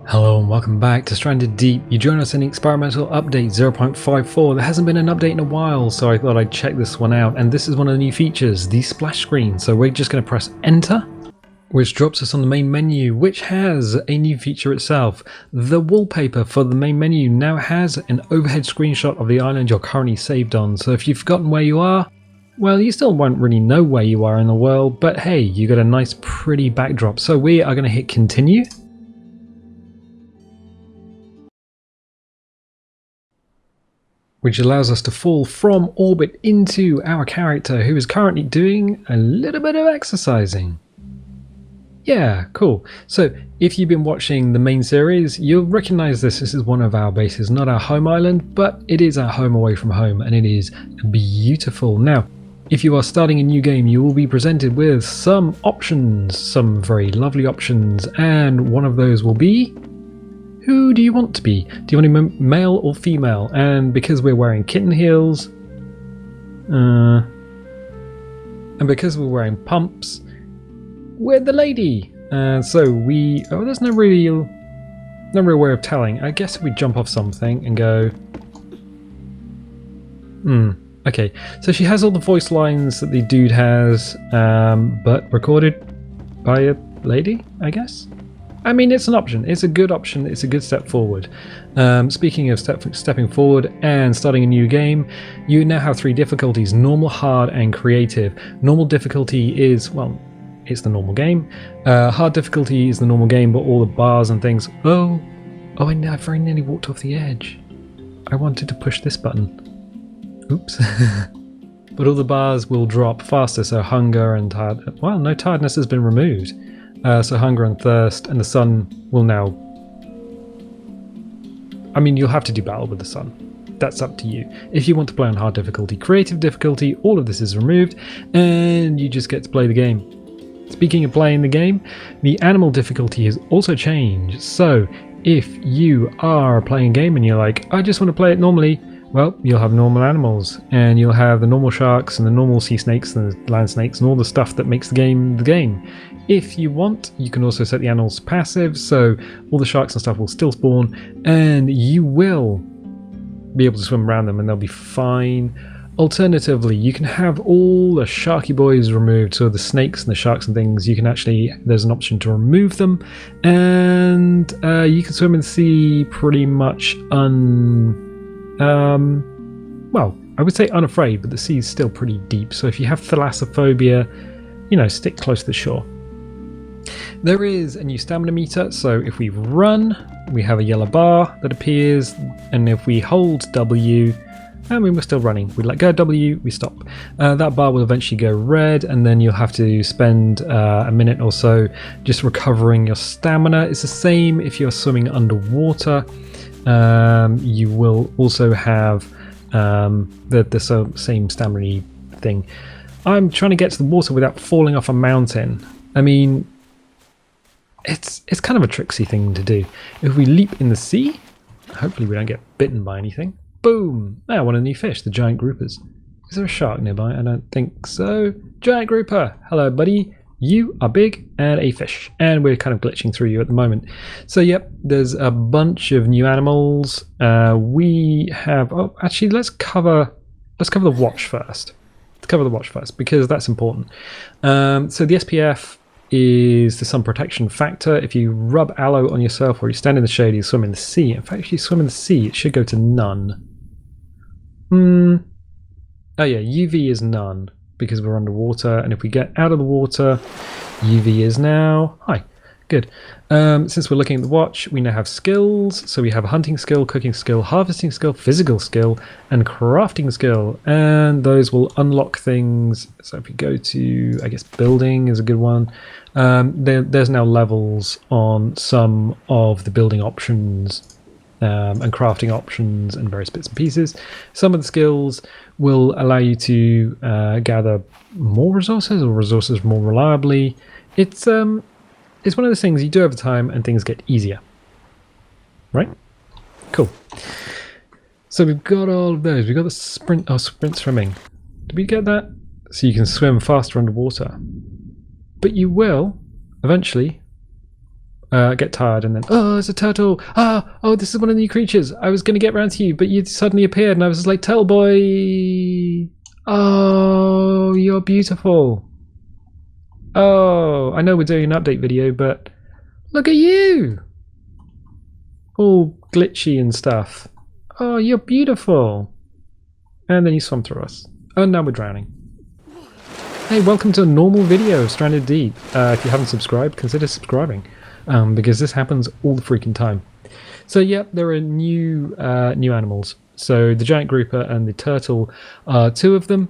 Hello and welcome back to Stranded Deep. You join us in the experimental update 0.54. There hasn't been an update in a while, so I thought I'd check this one out. And this is one of the new features, the splash screen. So we're just going to press enter, which drops us on the main menu, which has a new feature itself. The wallpaper for the main menu now has an overhead screenshot of the island you're currently saved on. So if you've forgotten where you are, well, you still won't really know where you are in the world, but hey, you got a nice pretty backdrop. So we are going to hit continue. Which allows us to fall from orbit into our character, who is currently doing a little bit of exercising. Yeah, cool. So if you've been watching the main series, you'll recognize this. This is one of our bases, not our home island, but it is our home away from home, and it is beautiful. Now, if you are starting a new game, you will be presented with some options, some very lovely options, and one of those will be, who do you want to be? Do you want to be male or female? And because we're wearing kitten heels, and because we're wearing pumps, we're the lady. So we, there's no real way of telling. I guess if we jump off something and go, okay. So she has all the voice lines that the dude has, but recorded by a lady, I guess. I mean, it's an option. It's a good option. It's a good step forward. Speaking of stepping forward and starting a new game, you now have 3 difficulties: normal, hard, and creative. Normal difficulty is, well, it's the normal game. Hard difficulty is the normal game, but all the bars and things. Oh, I very nearly walked off the edge. I wanted to push this button. Oops. But all the bars will drop faster, so hunger and tired. Well, no, tiredness has been removed. So hunger and thirst, and the sun will now... I mean, you'll have to do battle with the sun. That's up to you. If you want to play on hard difficulty, creative difficulty, all of this is removed, and you just get to play the game. Speaking of playing the game, the animal difficulty has also changed. So if you are playing a game and you're like, I just want to play it normally, well, you'll have normal animals, and you'll have the normal sharks and the normal sea snakes and the land snakes and all the stuff that makes the game the game. If you want, you can also set the animals passive, so all the sharks and stuff will still spawn, and you will be able to swim around them and they'll be fine. Alternatively, you can have all the sharky boys removed, so the snakes and the sharks and things, you can actually, there's an option to remove them, and you can swim in the sea pretty much well, I would say unafraid, but the sea is still pretty deep, so if you have thalassophobia, you know, stick close to the shore. There is a new stamina meter, so if we run, we have a yellow bar that appears, and if we hold W, and we're still running, we let go of W, we stop. That bar will eventually go red, and then you'll have to spend a minute or so just recovering your stamina. It's the same if you're swimming underwater. You will also have the same stamina thing. I'm trying to get to the water without falling off a mountain. I mean, it's kind of a tricksy thing to do. If we leap in the sea, hopefully we don't get bitten by anything. Boom! Now, one of the new fish, the giant groupers. Is there a shark nearby? I don't think so. Giant grouper! Hello, buddy. You are big and a fish, and we're kind of glitching through you at the moment. So yep, there's a bunch of new animals. We have, oh, actually let's cover the watch first. Let's cover the watch first because that's important. So the SPF is the sun protection factor. If you rub aloe on yourself or you stand in the shade, you swim in the sea. In fact, if you swim in the sea, it should go to none. Oh yeah, UV is none, because we're underwater, and if we get out of the water, UV is now high. Good. Since we're looking at the watch, we now have skills. So we have a hunting skill, cooking skill, harvesting skill, physical skill, and crafting skill, and those will unlock things. So if you go to, I guess, building is a good one. There's now levels on some of the building options and crafting options and various bits and pieces. Some of the skills will allow you to gather more resources or resources more reliably. It's one of those things you do over time and things get easier. Right? Cool. So we've got all of those. We've got the sprint swimming. Did we get that? So you can swim faster underwater. But you will eventually get tired, and then, oh, it's a turtle. Oh, this is one of the new creatures. I was going to get round to you, but you suddenly appeared, and I was just like, turtle boy. Oh, you're beautiful. Oh, I know we're doing an update video, but look at you. All glitchy and stuff. Oh, you're beautiful. And then you swam through us. Oh, now we're drowning. Hey, welcome to a normal video of Stranded Deep. If you haven't subscribed, consider subscribing. Because this happens all the freaking time. So yeah, there are new animals. So the giant grouper and the turtle are two of them.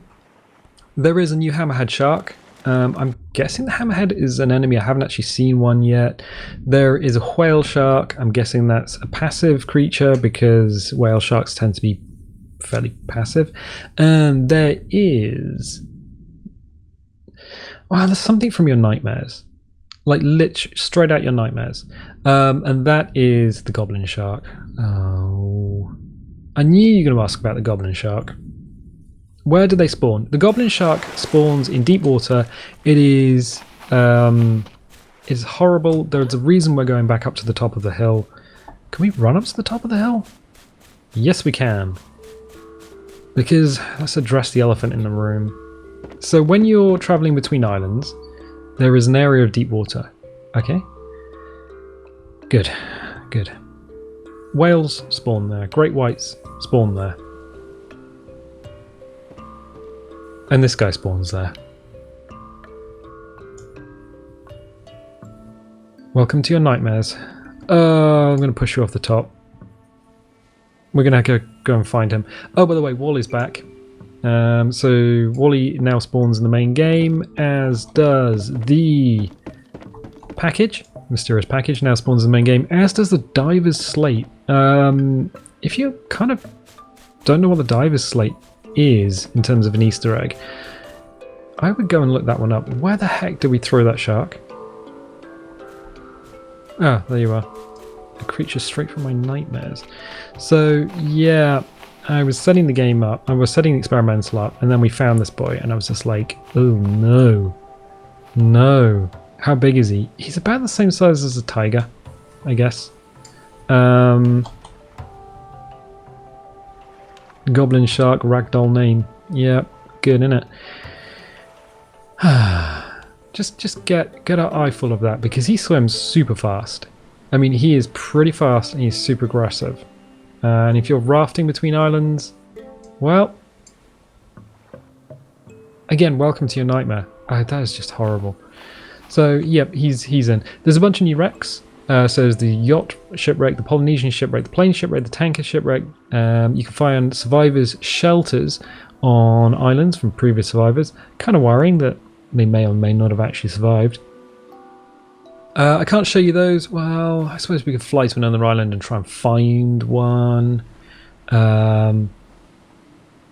There is a new hammerhead shark. I'm guessing the hammerhead is an enemy. I haven't actually seen one yet. There is a whale shark. I'm guessing that's a passive creature because whale sharks tend to be fairly passive. And there is... wow, there's something from your nightmares. Like straight out your nightmares. And that is the goblin shark. Oh, I knew you were going to ask about the goblin shark. Where do they spawn? The goblin shark spawns in deep water. It is horrible. There's a reason we're going back up to the top of the hill. Can we run up to the top of the hill? Yes, we can. Because let's address the elephant in the room. So when you're traveling between islands, there is an area of deep water. Okay. Good. Good. Whales spawn there. Great whites spawn there. And this guy spawns there. Welcome to your nightmares. I'm going to push you off the top. We're going to go and find him. Oh, by the way, Wally's back. So Wally now spawns in the main game, as does the package. Mysterious package now spawns in the main game, as does the diver's slate. If you kind of don't know what the diver's slate is in terms of an Easter egg, I would go and look that one up. Where the heck did we throw that shark? Ah, there you are. A creature straight from my nightmares. So yeah, I was setting the game up, I was setting the experimental up, and then we found this boy, and I was just like, oh no. No. How big is he? He's about the same size as a tiger, I guess. Goblin shark, ragdoll name. Yeah, good, innit? just get our eye full of that, because he swims super fast. I mean, he is pretty fast, and he's super aggressive. And if you're rafting between islands, well, again, welcome to your nightmare. That is just horrible. So, yep, he's in. There's a bunch of new wrecks. So there's the yacht shipwreck, the Polynesian shipwreck, the plane shipwreck, the tanker shipwreck. You can find survivors' shelters on islands from previous survivors. Kind of worrying that they may or may not have actually survived. I can't show you those. Well, I suppose we could fly to another island and try and find one.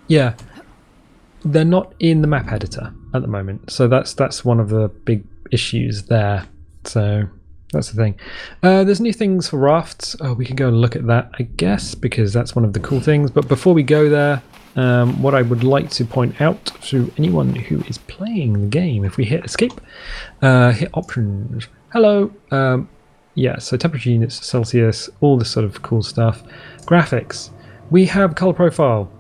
Yeah, they're not in the map editor at the moment, so that's one of the big issues there. So that's the thing. There's new things for rafts. Oh, we can go and look at that, I guess, because that's one of the cool things. But before we go there, what I would like to point out to anyone who is playing the game, if we hit escape, hit options. Hello. Yeah, so temperature units, Celsius, all this sort of cool stuff. Graphics. We have color profile.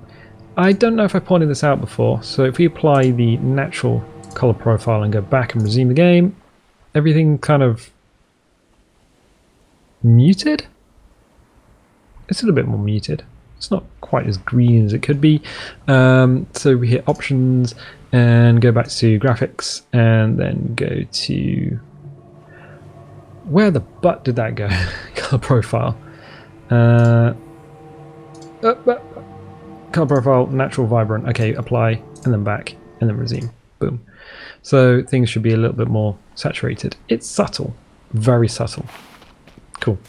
I don't know if I pointed this out before, so if we apply the natural color profile and go back and resume the game, everything kind of muted? It's a little bit more muted. It's not quite as green as it could be. So we hit options and go back to graphics and then go to... where the butt did that go? Color profile. Color profile, natural, vibrant. Okay, apply, and then back, and then resume. Boom. So things should be a little bit more saturated. It's subtle. Very subtle. Cool.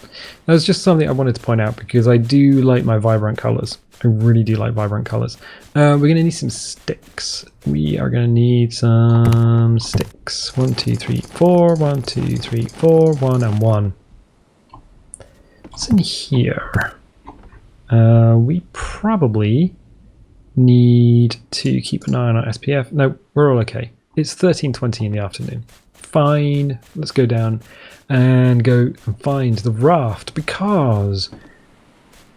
That was just something I wanted to point out because I do like my vibrant colors. I really do like vibrant colors. We're going to need some sticks. We are going to need some sticks. 1, 2, 3, 4. 1, 2, 3, 4. 1 and 1. What's in here? We probably need to keep an eye on our SPF. No, we're all okay. It's 13:20 in the afternoon. fine. Let's go down and go and find the raft, because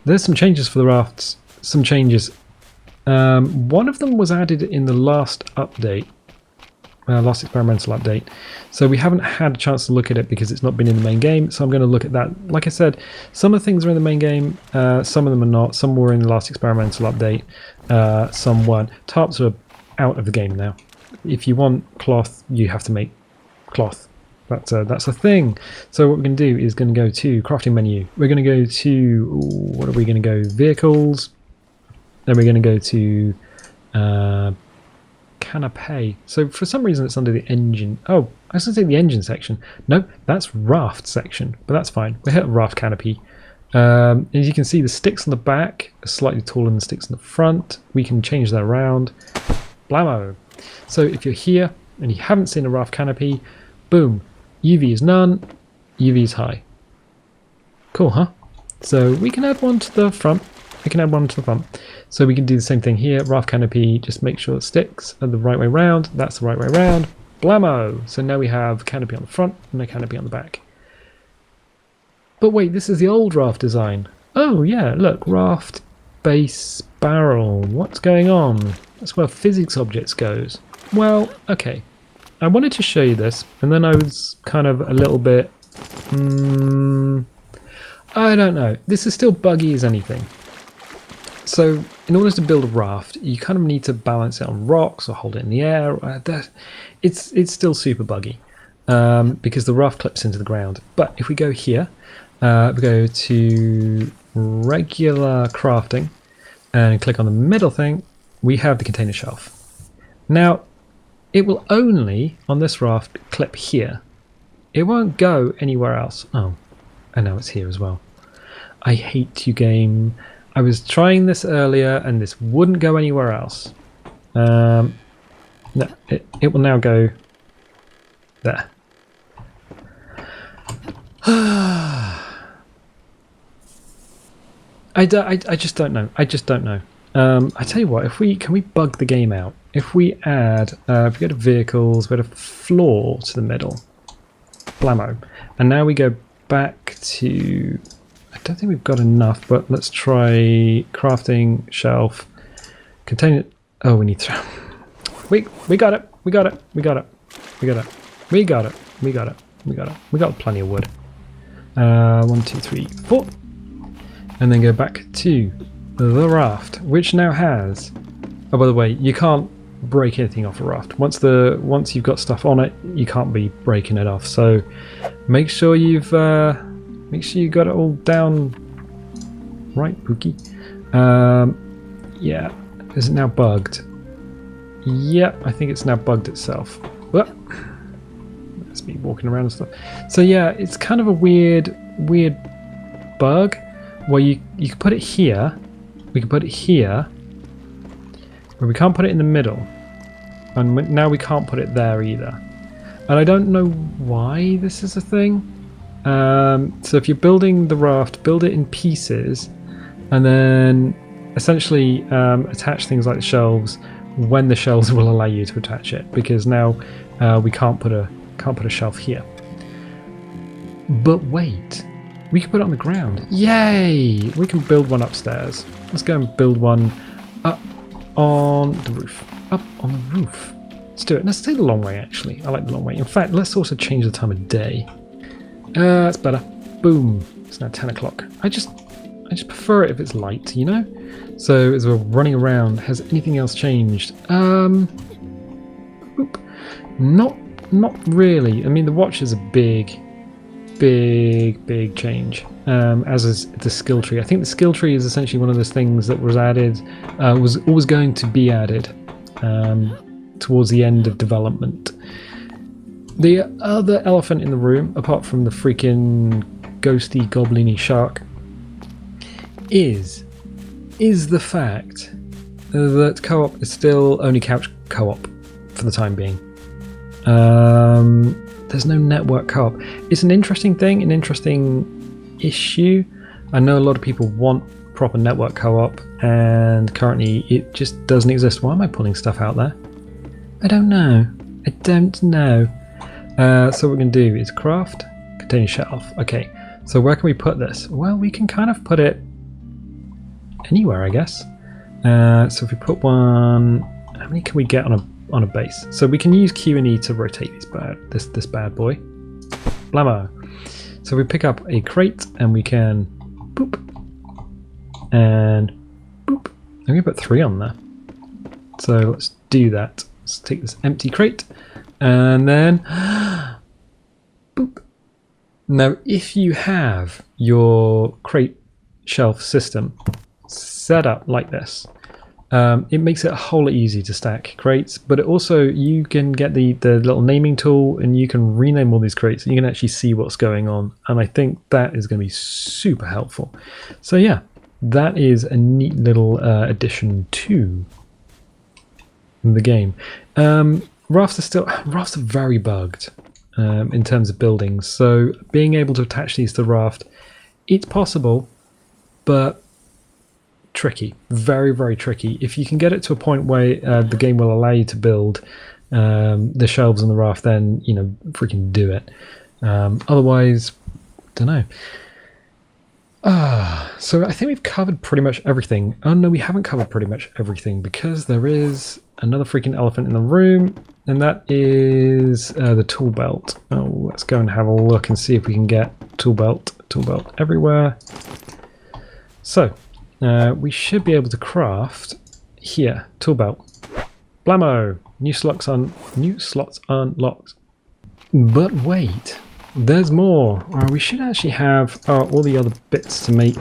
there's some changes for the rafts. Some changes. One of them was added in the last update, last experimental update. So we haven't had a chance to look at it because it's not been in the main game. So I'm going to look at that. Like I said, some of the things are in the main game. Some of them are not. Some were in the last experimental update. Some weren't. Tarps are out of the game now. If you want cloth, you have to make cloth. That's a thing. So what we're going to do is going to go to crafting menu. We're going to go to, what are we going to go? Vehicles. Then we're going to go to canopy. So for some reason it's under the engine. Oh, I was going to say the engine section. No, that's raft section, but that's fine. We hit raft canopy. As you can see, the sticks on the back are slightly taller than the sticks on the front. We can change that around. Blammo. So if you're here and you haven't seen a raft canopy, boom, UV is none, UV is high. Cool, huh? So we can add one to the front. We can add one to the front. So we can do the same thing here. Raft canopy, just make sure it sticks are the right way round. That's the right way round. Blammo! So now we have canopy on the front and a canopy on the back. But wait, this is the old raft design. Oh yeah, look, raft base barrel. What's going on? That's where physics objects goes. Well, okay. I wanted to show you this, and then I was kind of a little bit... I don't know. This is still buggy as anything. So, in order to build a raft, you kind of need to balance it on rocks or hold it in the air. It's still super buggy, because the raft clips into the ground. But if we go here, we go to regular crafting, and click on the middle thing, we have the container shelf. Now, it will only, on this raft, clip here. It won't go anywhere else. Oh, and now it's here as well. I hate you, game. I was trying this earlier, and this wouldn't go anywhere else. No, it will now go there. I just don't know. I just don't know. I tell you what, can we bug the game out? If we add, if we go to vehicles, we go to floor to the middle, blammo, and now we go back to. I don't think we've got enough, but let's try crafting shelf, container. Oh, we need to. We got it. We got it. We got it. We got it. We got it. We got it. We got it. We got plenty of wood. 1, 2, 3, 4. And then go back to the raft, which now has. Oh, by the way, you can't break anything off a raft. Once you've got stuff on it, you can't be breaking it off. So make sure you got it all down right, Pookie. Yeah, is it now bugged? Yep, I think it's now bugged itself. Whoop. That's me walking around and stuff. So yeah, it's kind of a weird bug where you can put it here. We can put it here, but we can't put it in the middle, and now we can't put it there either. And I don't know why this is a thing. So if you're building the raft, build it in pieces, and then essentially attach things like the shelves when the shelves will allow you to attach it. Because now we can't put a shelf here. But wait, we can put it on the ground. Yay! We can build one upstairs. Let's go and build one up on the roof. Up on the roof. Let's do it. Let's take the long way. Actually, I like the long way. In fact, let's also change the time of day. That's better. Boom. It's now 10 o'clock. I just prefer it if it's light, you know? So as we're running around, has anything else changed? Oop. Not really. I mean, the watch is a big change, as is the skill tree. I think the skill tree is essentially one of those things that was added, was always going to be added towards the end of development. The other elephant in the room, apart from the freaking ghosty goblin-y shark, is the fact that co-op is still only couch co-op for the time being. There's no network co-op. It's an interesting thing, an interesting issue. I know a lot of people want proper network co-op, and currently it just doesn't exist. Why am I pulling stuff out there? I don't know. So what we're going to do is craft, contain shelf. Okay, so where can we put this? Well, we can kind of put it anywhere, I guess. So if we put one, how many can we get on a base? So we can use Q and E to rotate this bad boy. Blammo. So we pick up a crate and we can boop and boop. I'm going to put 3 on there. So let's do that. Let's take this empty crate and then boop. Now, if you have your crate shelf system set up like this, it makes it a whole lot easier to stack crates, but it also, you can get the little naming tool and you can rename all these crates and you can actually see what's going on, and I think that is going to be super helpful. So yeah, that is a neat little addition to the game. Rafts are very bugged in terms of buildings, so being able to attach these to the raft, it's possible, but tricky, very, very tricky. If you can get it to a point where the game will allow you to build the shelves on the raft, then freaking do it. Otherwise, don't know. So I think we've covered pretty much everything. Oh no, we haven't covered pretty much everything, because there is another freaking elephant in the room, and that is the tool belt. Oh, let's go and have a look and see if we can get tool belt everywhere. So we should be able to craft here, tool belt. Blammo! New slots unlocked. But wait, there's more. We should actually have all the other bits to make.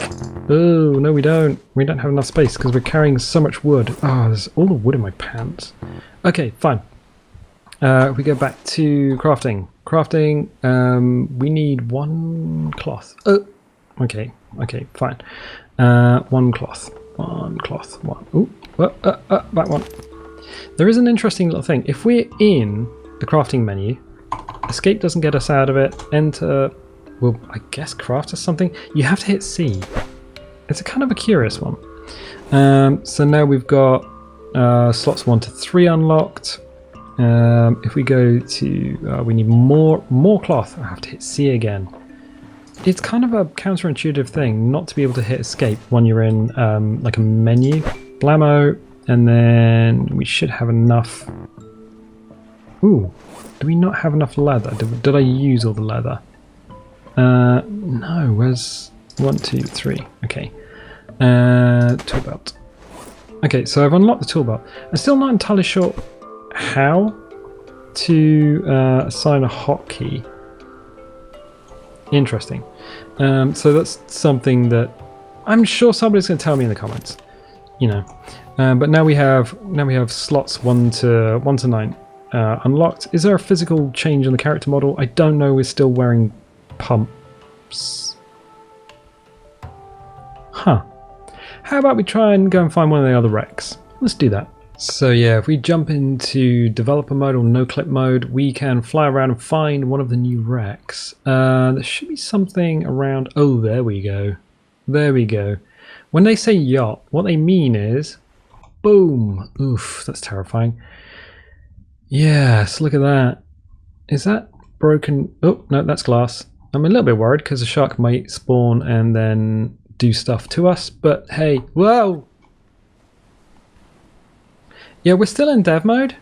Oh no, we don't. We don't have enough space because we're carrying so much wood. Oh, there's all the wood in my pants. Okay, fine. We go back to crafting. We need 1 cloth. Oh, okay, fine. 1 cloth. Ooh, that one. There is an interesting little thing. If we're in the crafting menu, escape doesn't get us out of it. Enter will, I guess, craft us something. You have to hit C. It's a kind of a curious one. So now we've got slots 1 to 3 unlocked. If we go to, we need more cloth. I have to hit C again. It's kind of a counterintuitive thing not to be able to hit escape when you're in like a menu. Blammo, and then we should have enough. Ooh, do we not have enough leather? Did I use all the leather? No, where's 1, 2, 3? Okay. Tool belt. Okay, so I've unlocked the tool belt. I'm still not entirely sure how to assign a hotkey. Interesting. So that's something that I'm sure somebody's going to tell me in the comments. But now we have slots 1 to 9 unlocked. Is there a physical change in the character model? I don't know. We're still wearing pumps. Huh. How about we try and go and find one of the other wrecks? Let's do that. So yeah, if we jump into developer mode or no clip mode, we can fly around and find one of the new wrecks. There should be something around. Oh, there we go. When they say yacht, what they mean is boom. Oof, that's terrifying. Yes, look at that. Is that broken? Oh no, that's glass. I'm a little bit worried because the shark might spawn and then do stuff to us, but hey, whoa. Yeah, we're still in dev mode,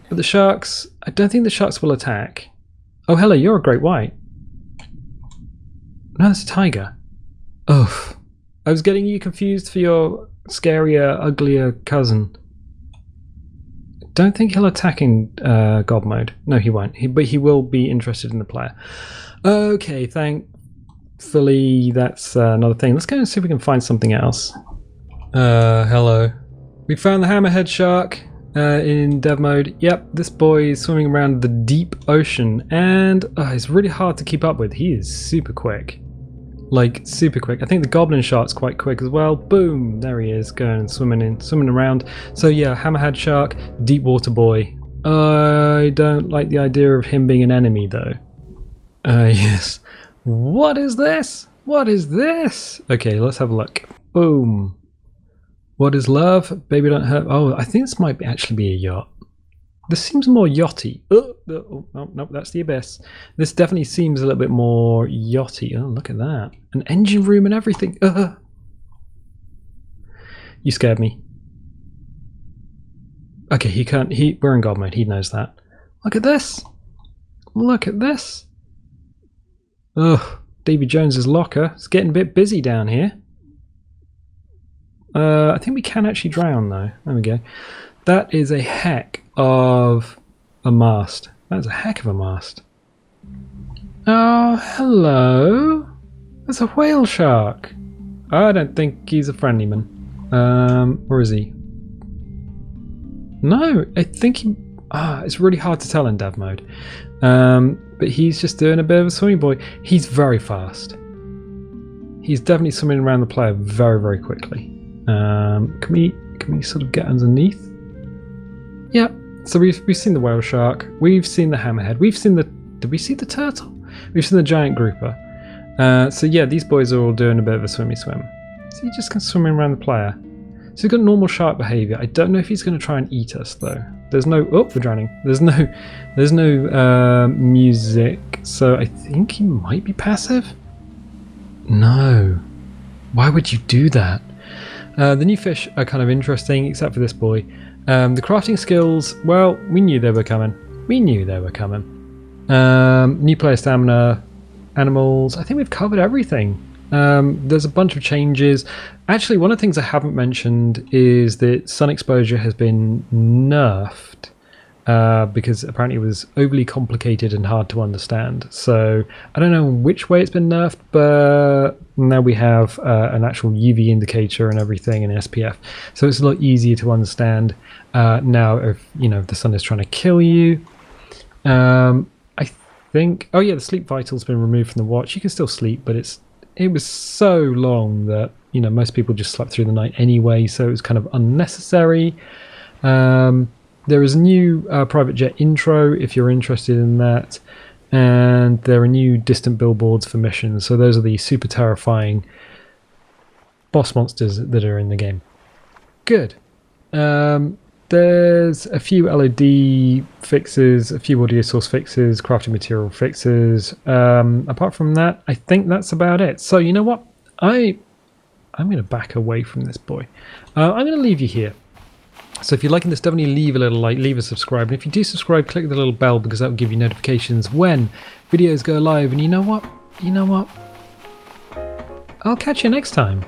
but the sharks, I don't think the sharks will attack. Oh, hello, you're a great white. No, that's a tiger. Oof. I was getting you confused for your scarier, uglier cousin. Don't think he'll attack in God mode. No, he won't. But he will be interested in the player. Okay, thankfully that's another thing. Let's go and see if we can find something else. Hello. We found the hammerhead shark in dev mode. Yep, this boy is swimming around the deep ocean, and it's really hard to keep up with. He is super quick. Like, super quick. I think the goblin shark's quite quick as well. Boom! There he is, going swimming around. So yeah, hammerhead shark, deep water boy. I don't like the idea of him being an enemy, though. Yes. What is this? What is this? Okay, let's have a look. Boom. What is love? Baby don't hurt. Oh, I think this might actually be a yacht. This seems more yachty. Oh, no, that's the abyss. This definitely seems a little bit more yachty. Oh, look at that. An engine room and everything. You scared me. Okay, he can't. We're in God mode. He knows that. Look at this. Look at this. Ugh. Davy Jones's locker. It's getting a bit busy down here. I think we can actually drown though. There we go. That is a heck of a mast. That's a heck of a mast. Oh, hello. There's a whale shark. I don't think he's a friendly man. Where is he? No, I think he... it's really hard to tell in dev mode. But he's just doing a bit of a swimming boy. He's very fast. He's definitely swimming around the player very, very quickly. Can we sort of get underneath? Yeah. So we've seen the whale shark. We've seen the hammerhead. We've seen the... Did we see the turtle? We've seen the giant grouper. So yeah, these boys are all doing a bit of a swimmy swim. So he just can swim around the player. So he's got normal shark behaviour. I don't know if he's going to try and eat us though. There's no... Oh, we're drowning. There's no music. So I think he might be passive? No. Why would you do that? The new fish are kind of interesting, except for this boy. The crafting skills, well, we knew they were coming. We knew they were coming. New player stamina, animals. I think we've covered everything. There's a bunch of changes. Actually, one of the things I haven't mentioned is that sun exposure has been nerfed because apparently it was overly complicated and hard to understand. So I don't know which way it's been nerfed, but now we have an actual UV indicator and everything in SPF. So it's a lot easier to understand now if the sun is trying to kill you. I think... Oh yeah, the sleep vital's been removed from the watch. You can still sleep, but it was so long that most people just slept through the night anyway, so it was kind of unnecessary. There is a new private jet intro if you're interested in that, and there are new distant billboards for missions. So those are the super terrifying boss monsters that are in the game. Good. There's a few LOD fixes, a few audio source fixes, crafting material fixes. Apart from that, I think that's about it. So you know what? I'm going to back away from this boy. I'm going to leave you here. So if you're liking this, definitely leave a little like, leave a subscribe. And if you do subscribe, click the little bell because that will give you notifications when videos go live. And you know what? I'll catch you next time.